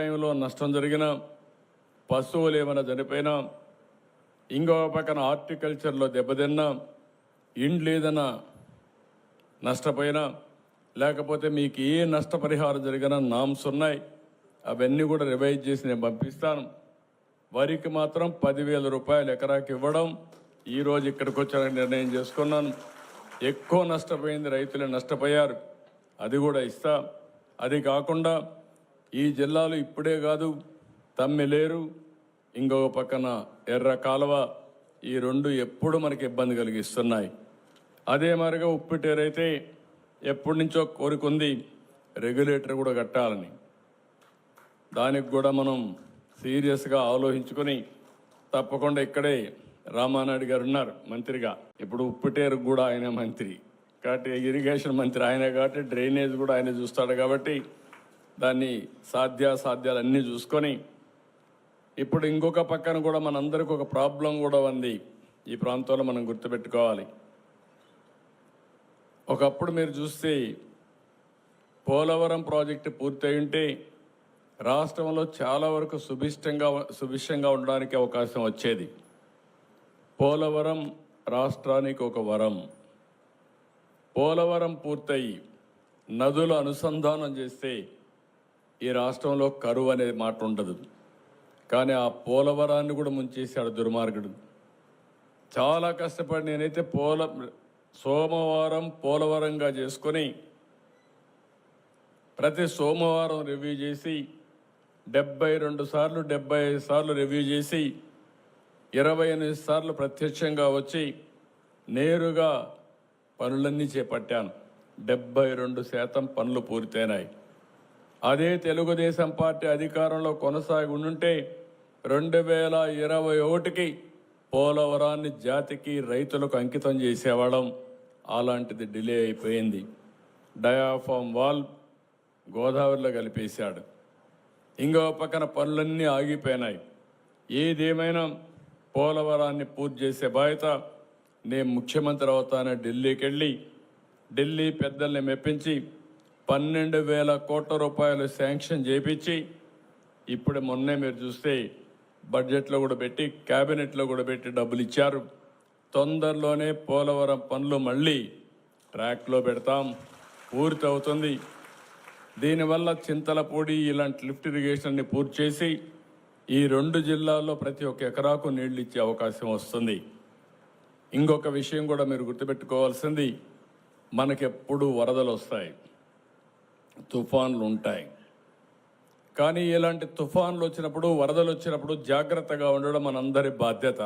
టైంలో నష్టం జరిగిన, పశువులు ఏమైనా చనిపోయినా, ఇంకో పక్కన హార్టికల్చర్లో దెబ్బతిన్నా, ఇండ్లు ఏదైనా నష్టపోయినా, లేకపోతే మీకు ఏ నష్టపరిహారం జరిగినా నామ్స్ ఉన్నాయి. అవన్నీ కూడా రివైజ్ చేసి నేను పంపిస్తాను. వరికి మాత్రం 10,000 రూపాయలు ఎకరాకి ఇవ్వడం ఈరోజు ఇక్కడికి వచ్చారని నిర్ణయం చేసుకున్నాను. ఎక్కువ నష్టపోయింది రైతులే నష్టపోయారు, అది కూడా ఇస్తా. అది కాకుండా ఈ జిల్లాలో ఇప్పుడే కాదు, తమ్మిలేరు, ఇంకొక పక్కన ఎర్ర కాలువ, ఈ రెండు ఎప్పుడు మనకి ఇబ్బంది కలిగిస్తున్నాయి. అదే మరిగా ఉప్పిటేరైతే ఎప్పటి నుంచో కోరుకుంది రెగ్యులేటర్ కూడా కట్టాలని. దానికి కూడా మనం సీరియస్గా ఆలోచించుకొని తప్పకుండా ఇక్కడే రామానాయుడు గారు ఉన్నారు మంత్రిగా. ఇప్పుడు ఉప్పిటేరు కూడా ఆయన మంత్రి కాబట్టి, ఇరిగేషన్ మంత్రి ఆయనే కాబట్టి, డ్రైనేజ్ కూడా ఆయన చూస్తాడు కాబట్టి, దాన్ని సాధ్యాలు అన్నీ చూసుకొని ఇప్పుడు ఇంకొక పక్కన కూడా మనందరికీ ఒక ప్రాబ్లం కూడా ఉంది. ఈ ప్రాంతంలో మనం గుర్తుపెట్టుకోవాలి. ఒకప్పుడు మీరు చూస్తే పోలవరం ప్రాజెక్టు పూర్తయి ఉంటే రాష్ట్రంలో చాలా వరకు సుభిక్షంగా ఉండడానికి అవకాశం వచ్చేది. పోలవరం రాష్ట్రానికి ఒక వరం. పోలవరం పూర్తయి నదులు అనుసంధానం చేస్తే ఈ రాష్ట్రంలో కరువు అనే మాట ఉండదు. కానీ ఆ పోలవరాన్ని కూడా ముంచేశాడు దుర్మార్గుడు. చాలా కష్టపడి నేనైతే సోమవారం పోలవరంగా చేసుకొని ప్రతి సోమవారం రివ్యూ చేసి 72 సార్లు 75 సార్లు రివ్యూ చేసి 28 సార్లు ప్రత్యక్షంగా వచ్చి నేరుగా పనులన్నీ చేపట్టాను. 72% పనులు పూర్తయినాయి. అదే తెలుగుదేశం పార్టీ అధికారంలో కొనసాగి ఉండుంటే 2021కి పోలవరాన్ని జాతికి రైతులకు అంకితం చేసేవాళ్ళం. అలాంటిది డిలే అయిపోయింది. డయాఫామ్ వాల్ గోదావరిలో కలిపేశాడు. ఇంకో పక్కన పనులన్నీ ఆగిపోయినాయి. ఏదేమైనా పోలవరాన్ని పూర్తి చేసే బాధ్యత నేను ముఖ్యమంత్రి అవుతానే ఢిల్లీకి వెళ్ళి ఢిల్లీ పెద్దల్ని మెప్పించి 12,000 కోట్ల రూపాయలు శాంక్షన్ చేయించి ఇప్పుడు మొన్నే మీరు చూస్తే బడ్జెట్లో కూడా పెట్టి క్యాబినెట్లో కూడా పెట్టి డబ్బులు ఇచ్చారు. తొందరలోనే పోలవరం పనులు మళ్ళీ ట్రాక్లో పెడతాం, పూర్తి అవుతుంది. దీనివల్ల చింతలపూడి ఇలాంటి లిఫ్ట్ ఇరిగేషన్ని పూర్తి చేసి ఈ 2 జిల్లాల్లో ప్రతి ఒక్క ఎకరాకు నీళ్లు ఇచ్చే అవకాశం వస్తుంది. ఇంకొక విషయం కూడా మీరు గుర్తుపెట్టుకోవాల్సింది, మనకెప్పుడు వరదలు వస్తాయి, తుఫాన్లు ఉంటాయి. కానీ ఇలాంటి తుఫాన్లు వచ్చినప్పుడు, వరదలు వచ్చినప్పుడు జాగ్రత్తగా ఉండడం మనందరి బాధ్యత.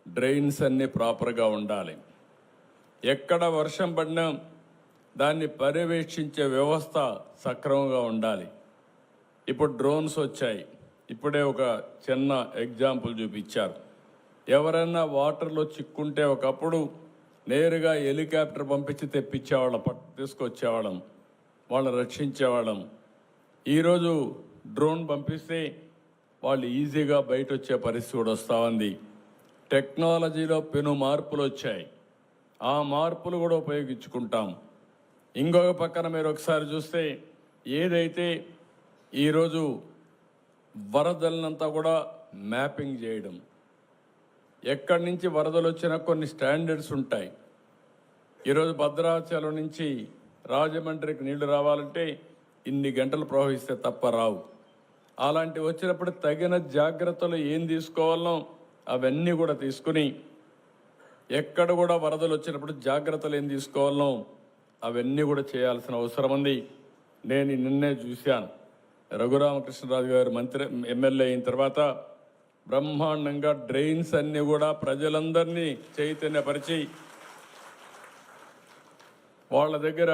డ్రైన్స్ అన్నీ ప్రాపర్గా ఉండాలి. ఎక్కడ వర్షం పడినా దాన్ని పర్యవేక్షించే వ్యవస్థ సక్రమంగా ఉండాలి. ఇప్పుడు డ్రోన్స్ వచ్చాయి. ఇప్పుడే ఒక చిన్న ఎగ్జాంపుల్ చూపించారు. ఎవరైనా వాటర్లో చిక్కుంటే ఒకప్పుడు నేరుగా హెలికాప్టర్ పంపించి తెప్పించేవాళ్ళం, తీసుకొచ్చేవాళ్ళం, వాళ్ళని రక్షించేవాళ్ళం. ఈరోజు డ్రోన్ పంపిస్తే వాళ్ళు ఈజీగా బయట వచ్చే పరిస్థితి కూడా వస్తూ ఉంది. టెక్నాలజీలో పెను మార్పులు వచ్చాయి. ఆ మార్పులు కూడా ఉపయోగించుకుంటాం. ఇంకొక పక్కన మీరు ఒకసారి చూస్తే ఏదైతే ఈరోజు వరదలనంతా కూడా మ్యాపింగ్ చేయడం, ఎక్కడి నుంచి వరదలు వచ్చినా కొన్ని స్టాండర్డ్స్ ఉంటాయి. ఈరోజు భద్రాచలం నుంచి రాజమండ్రికి నీళ్లు రావాలంటే ఇన్ని గంటలు ప్రవహిస్తే తప్ప రావు. అలాంటివి వచ్చినప్పుడు తగిన జాగ్రత్తలు ఏం తీసుకోవాలో అవన్నీ కూడా తీసుకుని, ఎక్కడ కూడా వరదలు వచ్చినప్పుడు జాగ్రత్తలు ఏం తీసుకోవాలో అవన్నీ కూడా చేయాల్సిన అవసరం ఉంది. నేను నిన్నే చూశాను, రఘురామకృష్ణరాజు గారు ఎమ్మెల్యే అయిన తర్వాత బ్రహ్మాండంగా డ్రైన్స్ అన్నీ కూడా ప్రజలందరినీ చైతన్యపరిచి వాళ్ళ దగ్గర